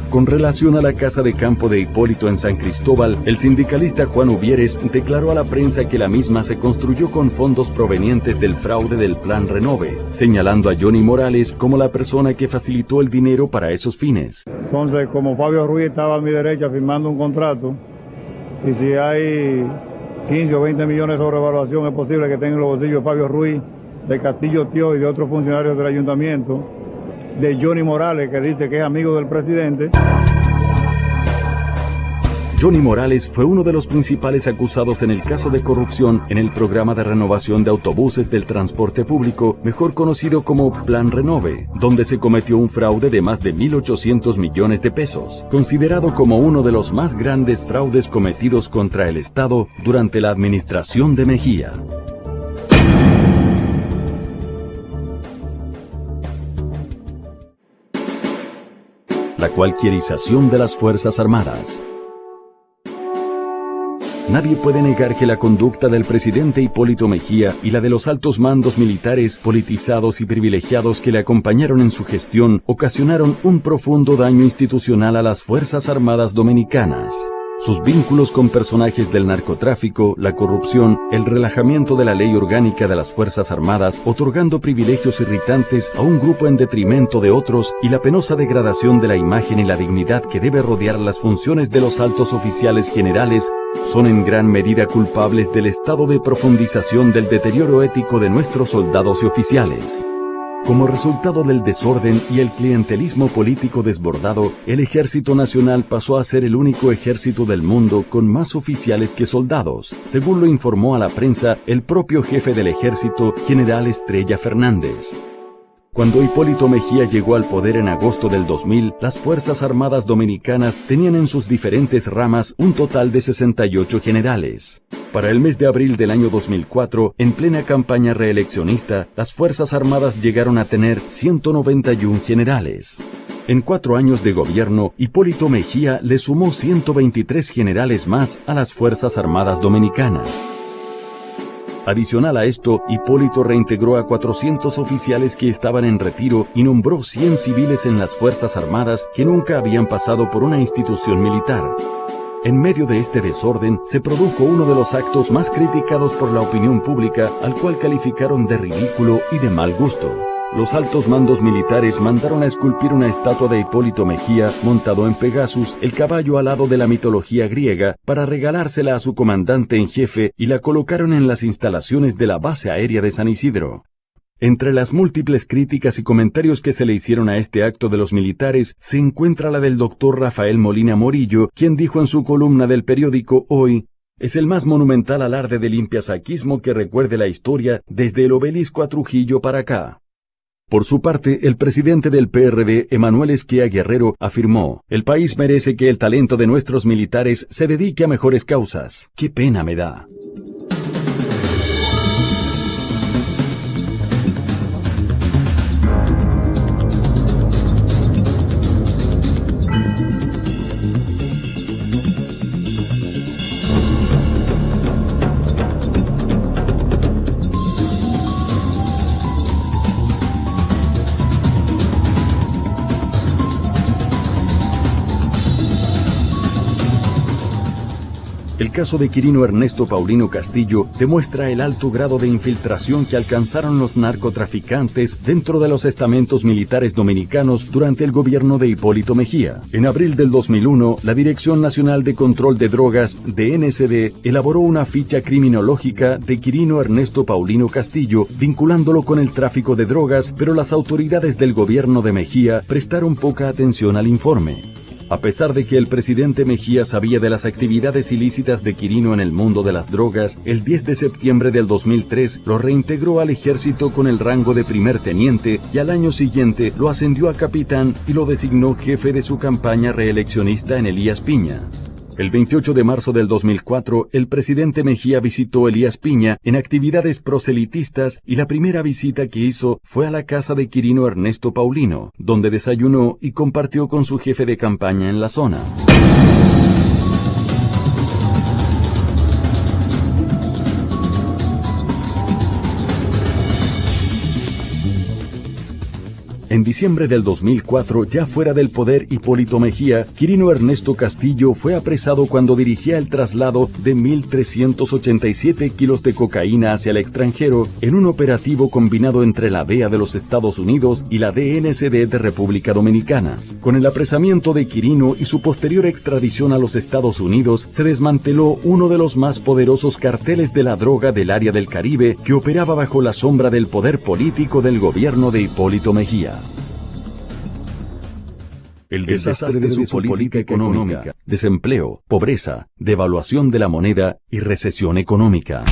Con relación a la casa de campo de Hipólito en San Cristóbal, el sindicalista Juan Uvieres declaró a la prensa que la misma se construyó con fondos provenientes del fraude del Plan Renove, señalando a Johnny Morales como la persona que facilitó el dinero para esos fines. Entonces, como Fabio Ruiz estaba a mi derecha firmando un contrato, y si hay 15 o 20 millones de sobrevaluación, es posible que tenga en los bolsillos de Fabio Ruiz, de Castillo Tío y de otros funcionarios del ayuntamiento, de Johnny Morales, que dice que es amigo del presidente. Johnny Morales fue uno de los principales acusados en el caso de corrupción en el programa de renovación de autobuses del transporte público, mejor conocido como Plan Renove, donde se cometió un fraude de más de 1.800 millones de pesos, considerado como uno de los más grandes fraudes cometidos contra el Estado durante la administración de Mejía. La cualquierización de las Fuerzas Armadas. Nadie puede negar que la conducta del presidente Hipólito Mejía y la de los altos mandos militares, politizados y privilegiados que le acompañaron en su gestión ocasionaron un profundo daño institucional a las Fuerzas Armadas dominicanas. Sus vínculos con personajes del narcotráfico, la corrupción, el relajamiento de la ley orgánica de las Fuerzas Armadas, otorgando privilegios irritantes a un grupo en detrimento de otros, y la penosa degradación de la imagen y la dignidad que debe rodear las funciones de los altos oficiales generales, son en gran medida culpables del estado de profundización del deterioro ético de nuestros soldados y oficiales. Como resultado del desorden y el clientelismo político desbordado, el Ejército Nacional pasó a ser el único ejército del mundo con más oficiales que soldados, según lo informó a la prensa el propio jefe del ejército, General Estrella Fernández. Cuando Hipólito Mejía llegó al poder en agosto del 2000, las Fuerzas Armadas Dominicanas tenían en sus diferentes ramas un total de 68 generales. Para el mes de abril del año 2004, en plena campaña reeleccionista, las Fuerzas Armadas llegaron a tener 191 generales. En 4 años de gobierno, Hipólito Mejía le sumó 123 generales más a las Fuerzas Armadas Dominicanas. Adicional a esto, Hipólito reintegró a 400 oficiales que estaban en retiro y nombró 100 civiles en las Fuerzas Armadas que nunca habían pasado por una institución militar. En medio de este desorden, se produjo uno de los actos más criticados por la opinión pública, al cual calificaron de ridículo y de mal gusto. Los altos mandos militares mandaron a esculpir una estatua de Hipólito Mejía montado en Pegasus, el caballo alado de la mitología griega, para regalársela a su comandante en jefe y la colocaron en las instalaciones de la base aérea de San Isidro. Entre las múltiples críticas y comentarios que se le hicieron a este acto de los militares, se encuentra la del doctor Rafael Molina Morillo, quien dijo en su columna del periódico Hoy: "Es el más monumental alarde de limpiasaquismo que recuerde la historia desde el Obelisco a Trujillo para acá". Por su parte, el presidente del PRD, Emanuel Esquia Guerrero, afirmó: "El país merece que el talento de nuestros militares se dedique a mejores causas. ¡Qué pena me da!". El caso de Quirino Ernesto Paulino Castillo demuestra el alto grado de infiltración que alcanzaron los narcotraficantes dentro de los estamentos militares dominicanos durante el gobierno de Hipólito Mejía. En abril del 2001, la Dirección Nacional de Control de Drogas, DNCD, elaboró una ficha criminológica de Quirino Ernesto Paulino Castillo, vinculándolo con el tráfico de drogas, pero las autoridades del gobierno de Mejía prestaron poca atención al informe. A pesar de que el presidente Mejía sabía de las actividades ilícitas de Quirino en el mundo de las drogas, el 10 de septiembre del 2003 lo reintegró al ejército con el rango de primer teniente y al año siguiente lo ascendió a capitán y lo designó jefe de su campaña reeleccionista en Elías Piña. El 28 de marzo del 2004, el presidente Mejía visitó Elías Piña en actividades proselitistas y la primera visita que hizo fue a la casa de Quirino Ernesto Paulino, donde desayunó y compartió con su jefe de campaña en la zona. En diciembre del 2004, ya fuera del poder Hipólito Mejía, Quirino Ernesto Castillo fue apresado cuando dirigía el traslado de 1.387 kilos de cocaína hacia el extranjero en un operativo combinado entre la DEA de los Estados Unidos y la DNCD de República Dominicana. Con el apresamiento de Quirino y su posterior extradición a los Estados Unidos, se desmanteló uno de los más poderosos carteles de la droga del área del Caribe que operaba bajo la sombra del poder político del gobierno de Hipólito Mejía. El desastre de su política económica, desempleo, pobreza, devaluación de la moneda y recesión económica.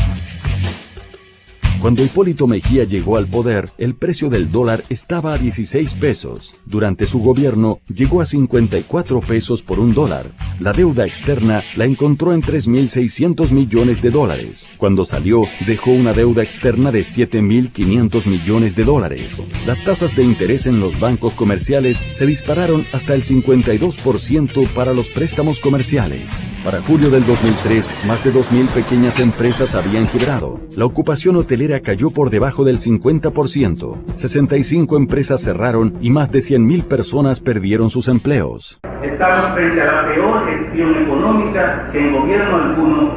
Cuando Hipólito Mejía llegó al poder, el precio del dólar estaba a 16 pesos. Durante su gobierno, llegó a 54 pesos por un dólar. La deuda externa la encontró en 3.600 millones de dólares. Cuando salió, dejó una deuda externa de 7.500 millones de dólares. Las tasas de interés en los bancos comerciales se dispararon hasta el 52% para los préstamos comerciales. Para julio del 2003, más de 2.000 pequeñas empresas habían quebrado. La ocupación hotelera cayó por debajo del 50%. 65 empresas cerraron y más de 100.000 personas perdieron sus empleos. Estamos frente a la peor gestión económica que en gobierno alguno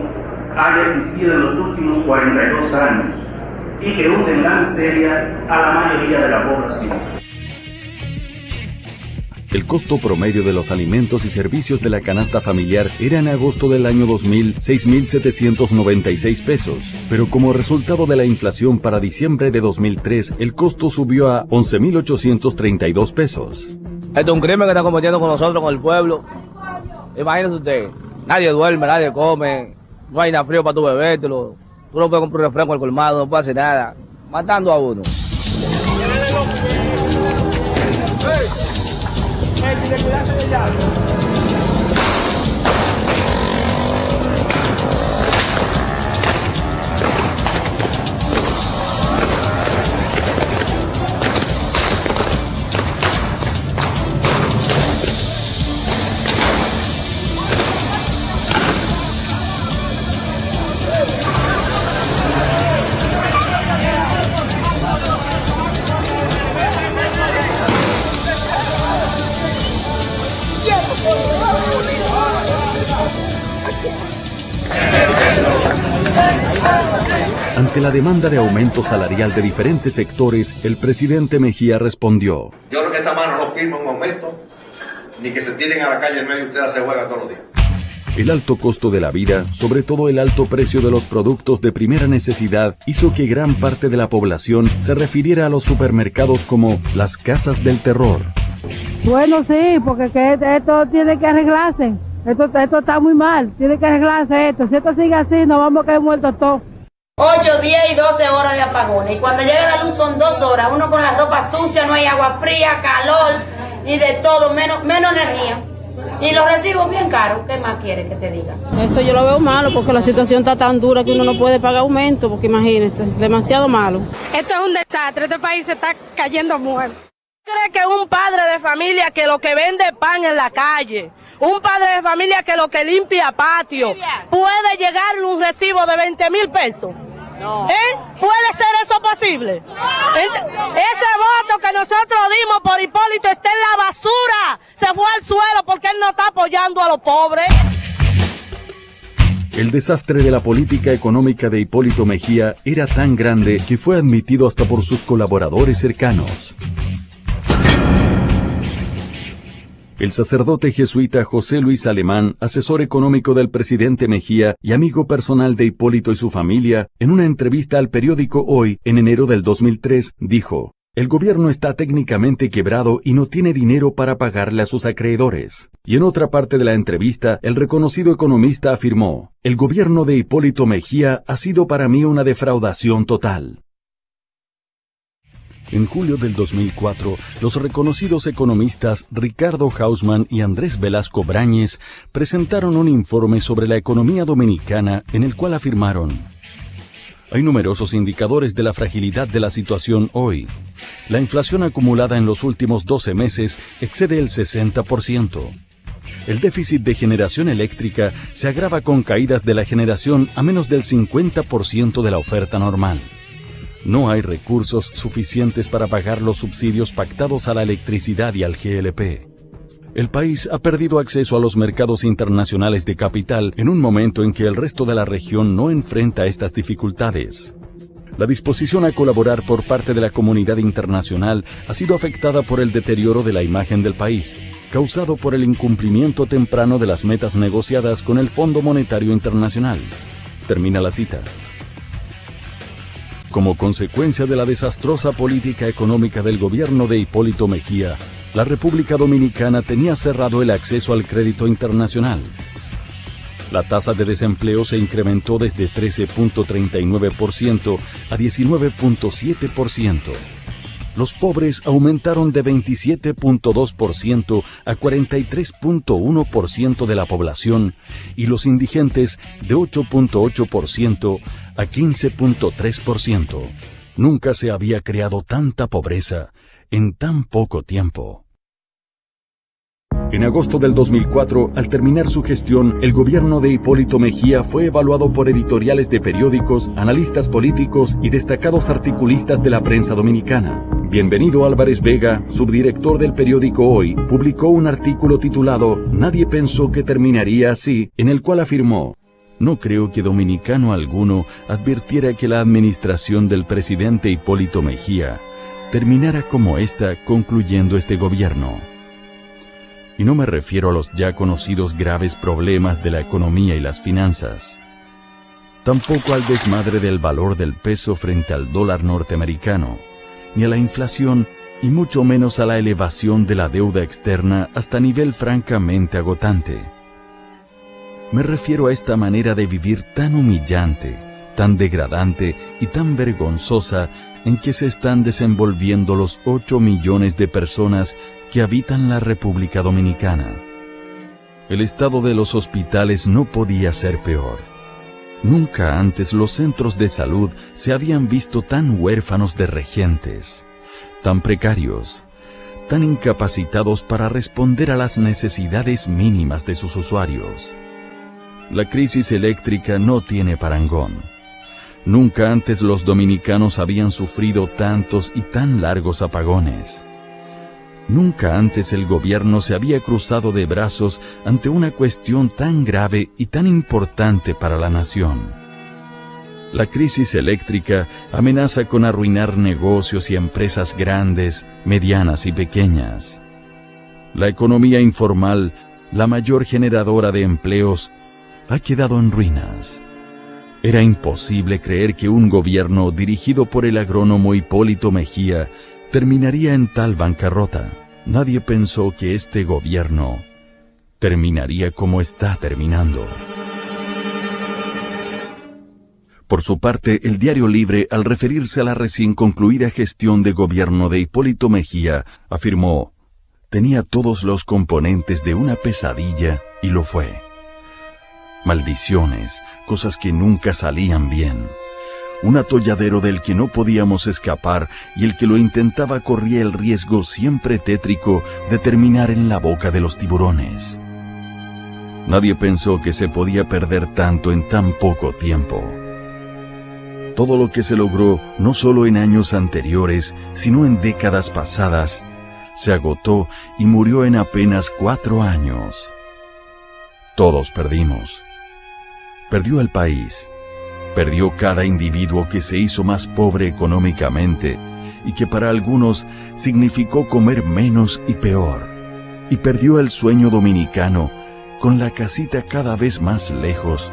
haya existido en los últimos 42 años y que hunde en la miseria a la mayoría de la población. El costo promedio de los alimentos y servicios de la canasta familiar era en agosto del año 2000 6.796 pesos, pero como resultado de la inflación para diciembre de 2003, el costo subió a 11.832 pesos. Esto es un crimen que está cometiendo con nosotros, con el pueblo. Imagínese usted, nadie duerme, nadie come, no hay nada frío para tu bebértelo, tú no puedes comprar un refresco al colmado, no puedes hacer nada, matando a uno. Ante la demanda de aumento salarial de diferentes sectores, el presidente Mejía respondió: Yo creo que esta mano no firma un aumento, ni que se tiren a la calle en medio y ustedes se juegan todos los días. El alto costo de la vida, sobre todo el alto precio de los productos de primera necesidad, hizo que gran parte de la población se refiriera a los supermercados como las casas del terror. Bueno, sí, porque esto tiene que arreglarse. Esto está muy mal, tiene que arreglarse esto. Si esto sigue así, nos vamos a caer muertos todos. 8, 10 y 12 horas de apagones. Y cuando llega la luz son 2 horas. Uno con la ropa sucia, no hay agua fría, calor y de todo, menos energía. Y los recibos bien caros. ¿Qué más quieres que te diga? Eso yo lo veo malo porque la situación está tan dura que uno no puede pagar aumento, porque imagínense, demasiado malo. Esto es un desastre, este país se está cayendo muerto. ¿Cree que un padre de familia que lo que vende pan en la calle, un padre de familia que lo que limpia patio, puede llegarle un recibo de 20,000 pesos? No. ¿Puede ser eso posible? Ese voto que nosotros dimos por Hipólito está en la basura. Se fue al suelo porque él no está apoyando a los pobres. El desastre de la política económica de Hipólito Mejía era tan grande que fue admitido hasta por sus colaboradores cercanos. El sacerdote jesuita José Luis Alemán, asesor económico del presidente Mejía y amigo personal de Hipólito y su familia, en una entrevista al periódico Hoy, en enero del 2003, dijo: el gobierno está técnicamente quebrado y no tiene dinero para pagarle a sus acreedores. Y en otra parte de la entrevista, el reconocido economista afirmó: el gobierno de Hipólito Mejía ha sido para mí una defraudación total. En julio del 2004, los reconocidos economistas Ricardo Hausmann y Andrés Velasco Brañes presentaron un informe sobre la economía dominicana en el cual afirmaron: hay numerosos indicadores de la fragilidad de la situación hoy. La inflación acumulada en los últimos 12 meses excede el 60%. El déficit de generación eléctrica se agrava con caídas de la generación a menos del 50% de la oferta normal. No hay recursos suficientes para pagar los subsidios pactados a la electricidad y al GLP. El país ha perdido acceso a los mercados internacionales de capital en un momento en que el resto de la región no enfrenta estas dificultades. La disposición a colaborar por parte de la comunidad internacional ha sido afectada por el deterioro de la imagen del país, causado por el incumplimiento temprano de las metas negociadas con el Fondo Monetario Internacional. Termina la cita. Como consecuencia de la desastrosa política económica del gobierno de Hipólito Mejía, la República Dominicana tenía cerrado el acceso al crédito internacional. La tasa de desempleo se incrementó desde 13.39% a 19.7%. Los pobres aumentaron de 27.2% a 43.1% de la población y los indigentes de 8.8% a 15.3%. Nunca se había creado tanta pobreza en tan poco tiempo. En agosto del 2004, al terminar su gestión, el gobierno de Hipólito Mejía fue evaluado por editoriales de periódicos, analistas políticos y destacados articulistas de la prensa dominicana. Bienvenido Álvarez Vega, subdirector del periódico Hoy, publicó un artículo titulado «Nadie pensó que terminaría así», en el cual afirmó: no creo que dominicano alguno advirtiera que la administración del presidente Hipólito Mejía terminara como esta, concluyendo este gobierno. Y no me refiero a los ya conocidos graves problemas de la economía y las finanzas. Tampoco al desmadre del valor del peso frente al dólar norteamericano, ni a la inflación, y mucho menos a la elevación de la deuda externa hasta nivel francamente agotante. Me refiero a esta manera de vivir tan humillante, tan degradante y tan vergonzosa en que se están desenvolviendo los 8 millones de personas que habitan la República Dominicana. El estado de los hospitales no podía ser peor. Nunca antes los centros de salud se habían visto tan huérfanos de regentes, tan precarios, tan incapacitados para responder a las necesidades mínimas de sus usuarios. La crisis eléctrica no tiene parangón. Nunca antes los dominicanos habían sufrido tantos y tan largos apagones. Nunca antes el gobierno se había cruzado de brazos ante una cuestión tan grave y tan importante para la nación. La crisis eléctrica amenaza con arruinar negocios y empresas grandes, medianas y pequeñas. La economía informal, la mayor generadora de empleos, ha quedado en ruinas. Era imposible creer que un gobierno dirigido por el agrónomo Hipólito Mejía terminaría en tal bancarrota. Nadie pensó que este gobierno terminaría como está terminando. Por su parte, el Diario Libre, al referirse a la recién concluida gestión de gobierno de Hipólito Mejía, afirmó: tenía todos los componentes de una pesadilla y lo fue. Maldiciones, cosas que nunca salían bien. Un atolladero del que no podíamos escapar y el que lo intentaba corría el riesgo siempre tétrico de terminar en la boca de los tiburones. Nadie pensó que se podía perder tanto en tan poco tiempo. Todo lo que se logró, no solo en años anteriores, sino en décadas pasadas, se agotó y murió en apenas 4 años. Todos perdimos. Perdió el país. Perdió cada individuo que se hizo más pobre económicamente y que para algunos significó comer menos y peor. Y perdió el sueño dominicano con la casita cada vez más lejos,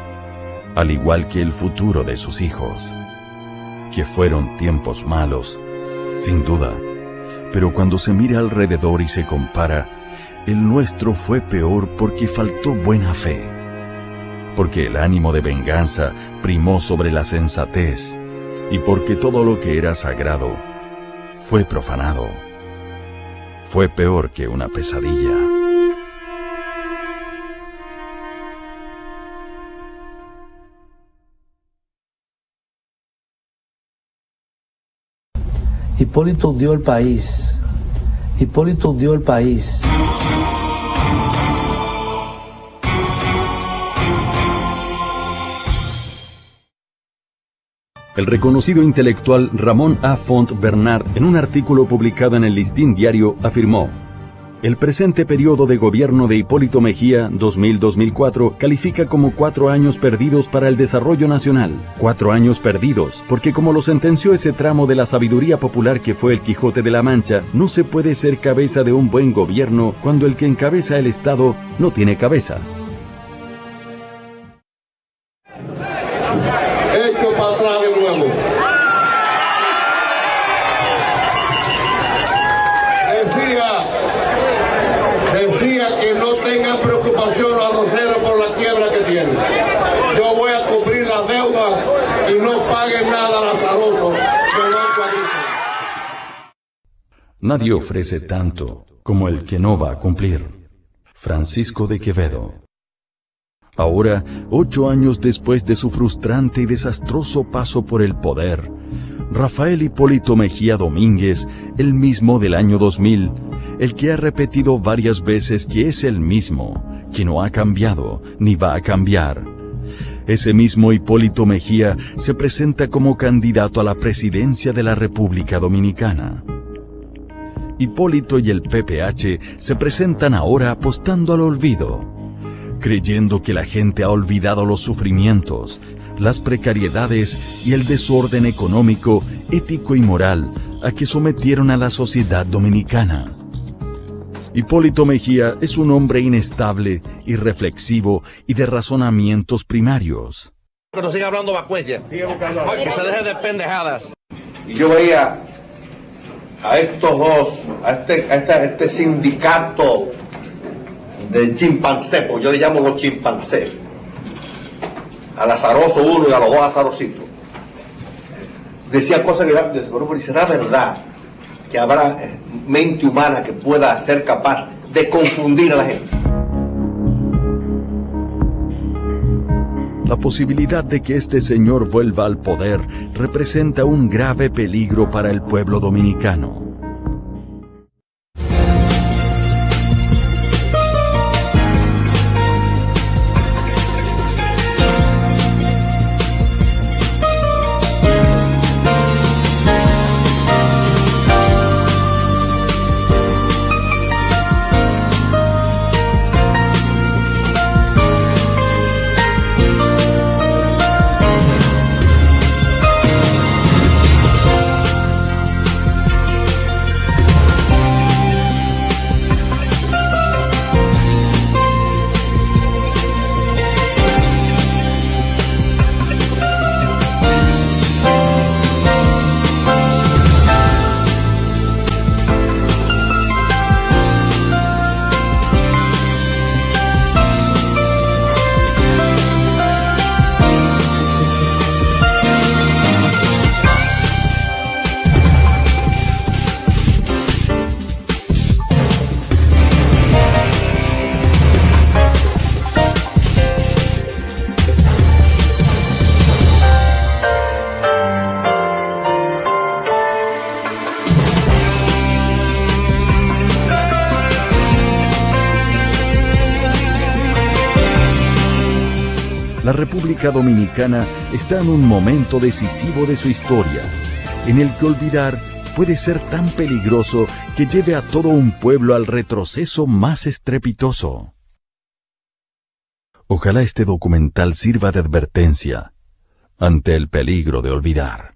al igual que el futuro de sus hijos. Que fueron tiempos malos, sin duda, pero cuando se mira alrededor y se compara, el nuestro fue peor porque faltó buena fe. Porque el ánimo de venganza primó sobre la sensatez, y porque todo lo que era sagrado fue profanado. Fue peor que una pesadilla. Hipólito hundió el país. Hipólito hundió el país. El reconocido intelectual Ramón A. Font Bernard, en un artículo publicado en el Listín Diario, afirmó: el presente periodo de gobierno de Hipólito Mejía, 2000-2004, califica como 4 años perdidos para el desarrollo nacional. 4 años perdidos, porque como lo sentenció ese tramo de la sabiduría popular que fue el Quijote de la Mancha, no se puede ser cabeza de un buen gobierno cuando el que encabeza el Estado no tiene cabeza. Decía que no tengan preocupación los arroceros por la quiebra que tienen. Yo voy a cubrir las deudas y no paguen nada a Lazaroso. Nadie ofrece tanto como el que no va a cumplir. Francisco de Quevedo. Ahora, 8 años después de su frustrante y desastroso paso por el poder, Rafael Hipólito Mejía Domínguez, el mismo del año 2000, el que ha repetido varias veces que es el mismo, que no ha cambiado ni va a cambiar. Ese mismo Hipólito Mejía se presenta como candidato a la presidencia de la República Dominicana. Hipólito y el PPH se presentan ahora apostando al olvido, creyendo que la gente ha olvidado los sufrimientos, las precariedades y el desorden económico, ético y moral a que sometieron a la sociedad dominicana. Hipólito Mejía es un hombre inestable, irreflexivo y de razonamientos primarios. Que no siga hablando vacuencia, que se deje de pendejadas. Y yo veía a estos dos, a este sindicato de chimpancés, pues yo le llamo los chimpancés, a Lazaroso uno y a los 2 Lazarositos. Decía cosas que será verdad que habrá mente humana que pueda ser capaz de confundir a la gente. La posibilidad de que este señor vuelva al poder representa un grave peligro para el pueblo dominicano. La República Dominicana está en un momento decisivo de su historia, en el que olvidar puede ser tan peligroso que lleve a todo un pueblo al retroceso más estrepitoso. Ojalá este documental sirva de advertencia ante el peligro de olvidar.